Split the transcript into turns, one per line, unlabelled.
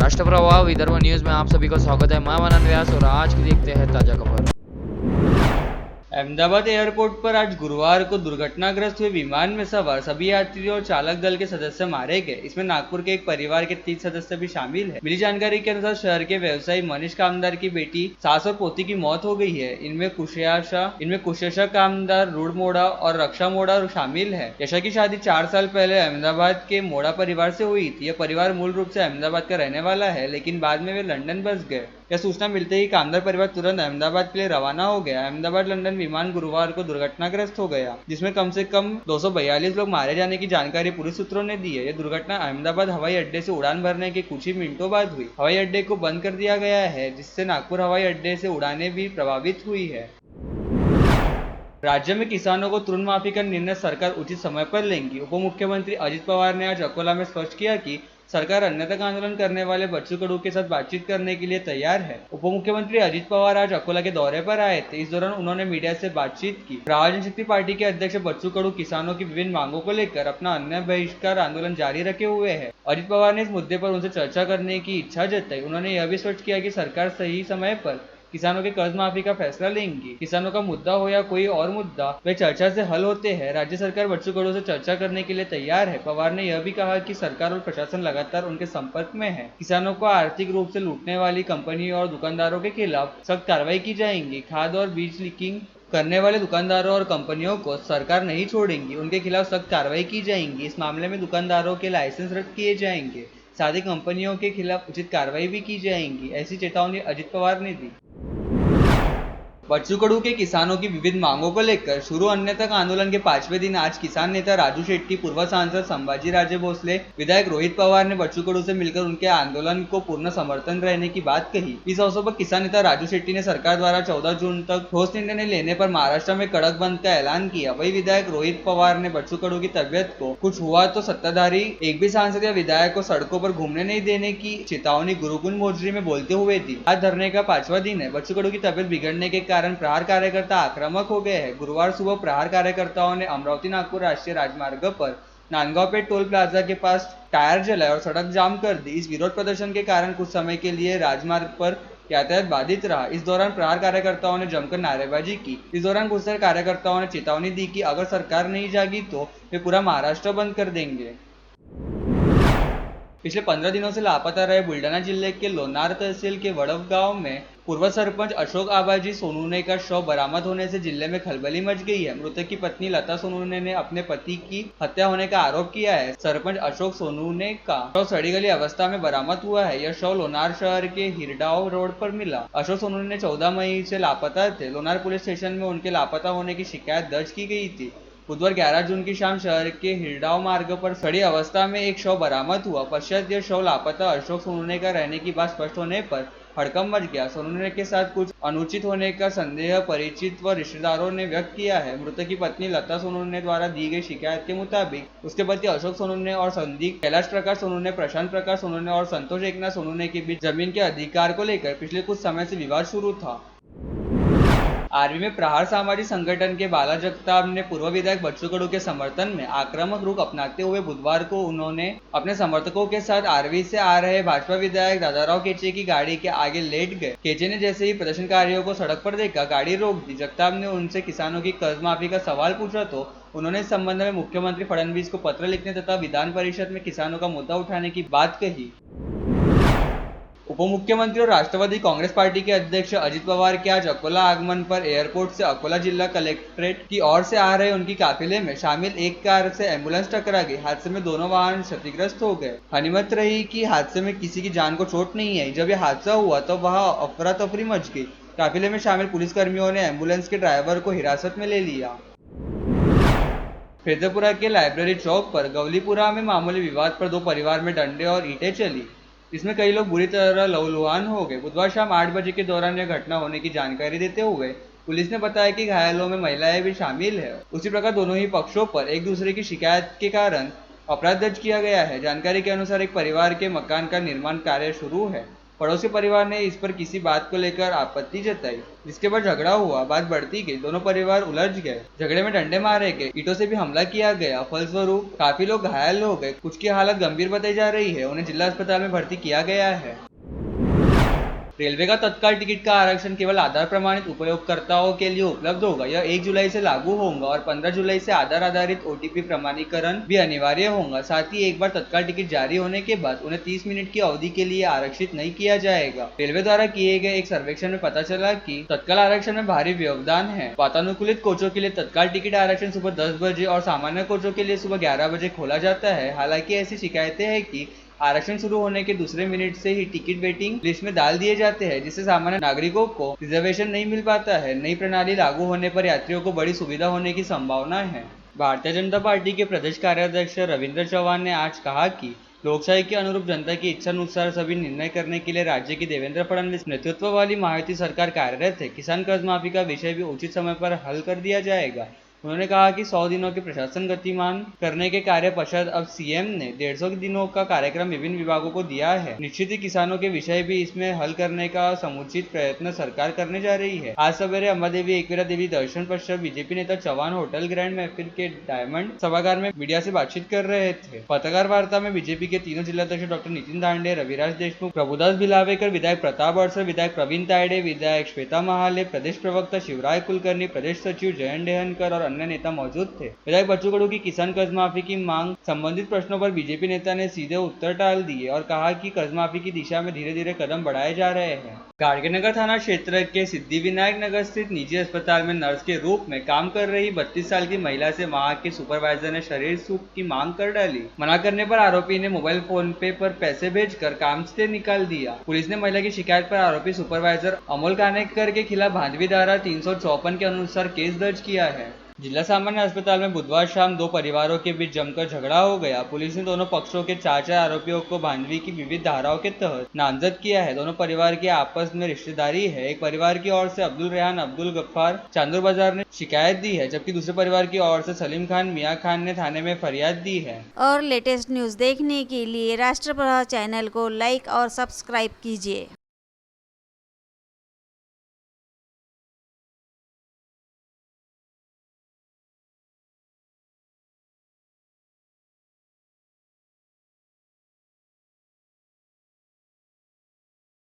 राष्ट्र प्रवाह विदर्भ न्यूज में आप सभी का स्वागत है। मैं मनन व्यास और आज की देखते हैं ताजा खबर।
अहमदाबाद एयरपोर्ट पर आज गुरुवार को दुर्घटनाग्रस्त हुए विमान में सवार सभी यात्री और चालक दल के सदस्य मारे गए। इसमें नागपुर के एक परिवार के 30 सदस्य भी शामिल हैं। मिली जानकारी के अनुसार शहर के व्यवसायी मनीष कामदार की बेटी, सास और पोती की मौत हो गई है। इनमें कुशेषा कामदार, रूड मोड़ा और रक्षा मोड़ा शामिल है। यशा की शादी 4 साल पहले अहमदाबाद के मोड़ा परिवार से हुई थी। यह परिवार मूल रूप से अहमदाबाद का रहने वाला है, लेकिन बाद में वे लंदन बस गए। यह सूचना मिलते ही कामदार परिवार तुरंत अहमदाबाद के लिए रवाना हो गया। अहमदाबाद लंदन विमान गुरुवार को दुर्घटनाग्रस्त हो गया, जिसमें कम से कम 242 लोग मारे जाने की जानकारी पुलिस सूत्रों ने दी है। यह दुर्घटना अहमदाबाद हवाई अड्डे से उड़ान भरने के कुछ ही मिनटों बाद हुई। हवाई अड्डे को बंद कर दिया गया है, जिससे नागपुर हवाई अड्डे से उड़ानें भी प्रभावित हुई है। राज्य में किसानों को ऋण माफी का निर्णय सरकार उचित समय पर लेंगी। उप मुख्यमंत्री अजित पवार ने आज अकोला में स्पष्ट किया कि सरकार अन्य तक आंदोलन करने वाले बच्चू कडू के साथ बातचीत करने के लिए तैयार है। उप मुख्यमंत्री अजित पवार आज अकोला के दौरे पर आए थे। इस दौरान उन्होंने मीडिया से बातचीत की। प्रहार जनशक्ति पार्टी के अध्यक्ष बच्चू कडू किसानों की विभिन्न मांगों को लेकर अपना अन्य बहिष्कार आंदोलन जारी रखे हुए है। अजित पवार ने इस मुद्दे पर उनसे चर्चा करने की इच्छा जताई। उन्होंने यह भी स्पष्ट किया कि सरकार सही समय पर किसानों के कर्ज माफी का फैसला लेंगी। किसानों का मुद्दा हो या कोई और मुद्दा, वे चर्चा से हल होते हैं। राज्य सरकार बच्चू कडू से चर्चा करने के लिए तैयार है। पवार ने यह भी कहा कि सरकार और प्रशासन लगातार उनके संपर्क में है। किसानों को आर्थिक रूप से लूटने वाली कंपनियों और दुकानदारों के खिलाफ सख्त कार्रवाई की जाएगी। खाद और बीज लीकिंग करने वाले दुकानदारों और कंपनियों को सरकार नहीं छोड़ेंगी। उनके खिलाफ सख्त कार्रवाई की जाएगी। इस मामले में दुकानदारों के लाइसेंस रद्द किए जाएंगे। साथ ही कंपनियों के खिलाफ उचित कार्रवाई भी की जाएगी, ऐसी चेतावनी अजित पवार ने दी। बच्चू कडू के किसानों की विविध मांगों को लेकर शुरू अन्य तक आंदोलन के 5वें दिन आज किसान नेता राजू शेट्टी, पूर्व सांसद संभाजी राजे भोसले, विधायक रोहित पवार ने बच्चू कडू से मिलकर उनके आंदोलन को पूर्ण समर्थन रहने की बात कही। इस अवसर पर किसान नेता राजू शेट्टी ने सरकार द्वारा 14 जून तक ठोस निर्णय लेने पर महाराष्ट्र में कड़क बंद का ऐलान किया। वही विधायक रोहित पवार ने बच्चू कडू की तबियत को कुछ हुआ तो सत्ताधारी एक भी सांसद या विधायक को सड़कों पर घूमने नहीं देने की चेतावनी गुरुकुंज मोजरी में बोलते हुए दी। आज धरने का 5वां दिन है। बच्चू कडू की तबियत बिगड़ने के कारण प्रहार कार्यकर्ता आक्रामक हो गए हैं। गुरुवार सुबह प्रहार कार्यकर्ताओं ने अमरावती नागपुर राष्ट्रीय राजमार्ग पर नांदगांवपेठ टोल प्लाजा के पास टायर जलाए और सड़क जाम कर दी। इस विरोध प्रदर्शन के कारण कुछ समय के लिए राजमार्ग पर यातायात बाधित रहा। इस दौरान प्रहार कार्यकर्ताओं ने जमकर नारेबाजी की। इस दौरान कुछ कार्यकर्ताओं ने चेतावनी दी कि अगर सरकार नहीं जागी तो वे पूरा महाराष्ट्र बंद कर देंगे। पिछले 15 दिनों से लापता रहे बुलढाणा जिले के लोणार तहसील के वडव गांव में पूर्व सरपंच अशोक आबाजी सोनूने का शव बरामद होने से जिले में खलबली मच गई है। मृतक की पत्नी लता सोनूने ने अपने पति की हत्या होने का आरोप किया है। सरपंच अशोक सोनूने का शव सड़ी गली अवस्था में बरामद हुआ है। यह शव लोनार शहर के हिरडाव रोड पर मिला। अशोक सोनूने 14 मई से लापता थे। लोनार पुलिस स्टेशन में उनके लापता होने की शिकायत दर्ज की गई थी। बुधवार 11 जून की शाम शहर के हिरडाव मार्ग पर सड़ी अवस्था में एक शव बरामद हुआ। पश्चात यह शव लापता अशोक सोनूने का रहने की बात स्पष्ट होने पर हड़कंप मच गया। सोनूने के साथ कुछ अनुचित होने का संदेह परिचित व रिश्तेदारों ने व्यक्त किया है। मृतक की पत्नी लता सोनूने द्वारा दी गई शिकायत के मुताबिक उसके पति अशोक सोनूने और संदिग्ध कैलाश प्रकाश सोनूने, प्रशांत प्रकाश सोनूने और संतोष एकनाथ सोनूने के बीच जमीन के अधिकार को लेकर पिछले कुछ समय से विवाद शुरू था। आर्मी में प्रहार सामाजिक संगठन के बाला जगताप ने पूर्व विधायक बच्चू कडू के समर्थन में आक्रामक रुख अपनाते हुए बुधवार को उन्होंने अपने समर्थकों के साथ आरवी से आ रहे भाजपा विधायक दादाराव केचे की गाड़ी के आगे लेट गए। केचे ने जैसे ही प्रदर्शनकारियों को सड़क पर देखा, गाड़ी रोक दी। जगताप ने उनसे किसानों की कर्ज माफी का सवाल पूछा तो उन्होंने इस संबंध में मुख्यमंत्री फडणवीस को पत्र लिखने तथा विधान परिषद में किसानों का मुद्दा उठाने की बात कही। उप मुख्यमंत्री और राष्ट्रवादी कांग्रेस पार्टी के अध्यक्ष अजित पवार के आज अकोला आगमन पर एयरपोर्ट से अकोला जिला कलेक्ट्रेट की ओर से आ रहे उनकी काफिले में शामिल एक कार से एम्बुलेंस टकरा गई। हादसे में दोनों वाहन क्षतिग्रस्त हो गए। गनीमत रही कि हादसे में किसी की जान को चोट नहीं आई। जब यह हादसा हुआ तो वहां अफरा तफरी मच गई। काफिले में शामिल पुलिसकर्मियों ने एम्बुलेंस के ड्राइवर को हिरासत में ले लिया। फैजपुरा के लाइब्रेरी चौक पर गवलीपुरा में मामूली विवाद पर दो परिवार में डंडे और ईंटें चली। इसमें कई लोग बुरी तरह लहूलुहान हो गए। बुधवार शाम 8 बजे के दौरान यह घटना होने की जानकारी देते हुए पुलिस ने बताया कि घायलों में महिलाएं भी शामिल है। उसी प्रकार दोनों ही पक्षों पर एक दूसरे की शिकायत के कारण अपराध दर्ज किया गया है। जानकारी के अनुसार एक परिवार के मकान का निर्माण कार्य शुरू है। पड़ोसी परिवार ने इस पर किसी बात को लेकर आपत्ति जताई, जिसके बाद झगड़ा हुआ। बात बढ़ती गई, दोनों परिवार उलझ गए। झगड़े में डंडे मारे गए, ईंटों से भी हमला किया गया। फलस्वरूप काफी लोग घायल हो गए। कुछ की हालत गंभीर बताई जा रही है, उन्हें जिला अस्पताल में भर्ती किया गया है। रेलवे का तत्काल टिकट का आरक्षण केवल आधार प्रमाणित उपयोगकर्ताओं के लिए उपलब्ध होगा। यह 1 जुलाई से लागू होगा और 15 जुलाई से आधार आधारित OTP प्रमाणीकरण भी अनिवार्य होगा। साथ ही एक बार तत्काल टिकट जारी होने के बाद उन्हें 30 मिनट की अवधि के लिए आरक्षित नहीं किया जाएगा। रेलवे द्वारा किए गए एक सर्वेक्षण में पता चला कि तत्काल आरक्षण में भारी व्यवधान है। वातानुकूलित कोचों के लिए तत्काल टिकट आरक्षण सुबह 10 बजे और सामान्य कोचों के लिए सुबह 11 बजे खोला जाता है। हालांकि ऐसी शिकायतें हैं कि आरक्षण शुरू होने के दूसरे मिनट से ही टिकट वेटिंग लिस्ट में डाल दिए जाते हैं, जिससे सामान्य नागरिकों को रिजर्वेशन नहीं मिल पाता है। नई प्रणाली लागू होने पर यात्रियों को बड़ी सुविधा होने की संभावना है। भारतीय जनता पार्टी के प्रदेश कार्याध्यक्ष रविंद्र चौहान ने आज कहा कि लोकशाही के अनुरूप जनता की इच्छा अनुसार सभी निर्णय करने के लिए राज्य की देवेंद्र फडणवीस नेतृत्व वाली महायुति सरकार कार्यरत है। किसान कर्ज माफी का विषय भी उचित समय पर हल कर दिया जाएगा। उन्होंने कहा कि 100 दिनों के प्रशासन गतिमान करने के कार्य पश्चात अब सीएम ने 150 दिनों का कार्यक्रम विभिन्न विभागों को दिया है। निश्चित ही किसानों के विषय भी इसमें हल करने का समुचित प्रयत्न सरकार करने जा रही है। आज सवेरे अंबादेवी एकवीरा देवी दर्शन पश्चात बीजेपी नेता चौहान होटल ग्रैंड महफिल के डायमंड सभागार में मीडिया से बातचीत कर रहे थे। पत्रकार वार्ता में बीजेपी के तीनों जिलाध्यक्ष डॉक्टर नितिन दांडे, रविराज देशमुख, प्रभुदास भिलावेकर, विधायक प्रताप अडसर, विधायक प्रवीण तायडे, विधायक श्वेता महाले, प्रदेश प्रवक्ता शिवराय कुलकर्णी, प्रदेश सचिव जयंत डेहनकर और अन्य नेता मौजूद थे। विधायक बच्चू कडू की किसान कर्ज माफी की मांग संबंधित प्रश्नों पर बीजेपी नेता ने सीधे उत्तर टाल दिए और कहा कि कर्ज माफी की दिशा में धीरे धीरे कदम बढ़ाए जा रहे हैं। गाड़गेनगर थाना क्षेत्र के सिद्धिविनायक नगर स्थित निजी अस्पताल में नर्स के रूप में काम कर रही 32 साल की महिला से वहां के सुपरवाइजर ने शरीर सूख की मांग कर डाली। मना करने पर आरोपी ने मोबाइल फोन पे पर पैसे भेजकर काम से निकाल दिया। पुलिस ने महिला की शिकायत पर आरोपी सुपरवाइजर अमोल कानेकर के खिलाफ भांडवी धारा 354 के अनुसार केस दर्ज किया है। जिला सामान्य अस्पताल में बुधवार शाम दो परिवारों के बीच जमकर झगड़ा हो गया। पुलिस ने दोनों पक्षों के 4 आरोपियों को भांडवी की विविध धाराओं के तहत नामजद किया है। दोनों परिवार की आपस में रिश्तेदारी है। एक परिवार की ओर से अब्दुल रेहान अब्दुल गफ्फार चांदूर बाजार ने शिकायत दी है, जबकि दूसरे परिवार की ओर से सलीम खान मियां खान ने थाने में फरियाद दी है।
और लेटेस्ट न्यूज देखने के लिए राष्ट्रप्रभा चैनल को लाइक और सब्सक्राइब कीजिए।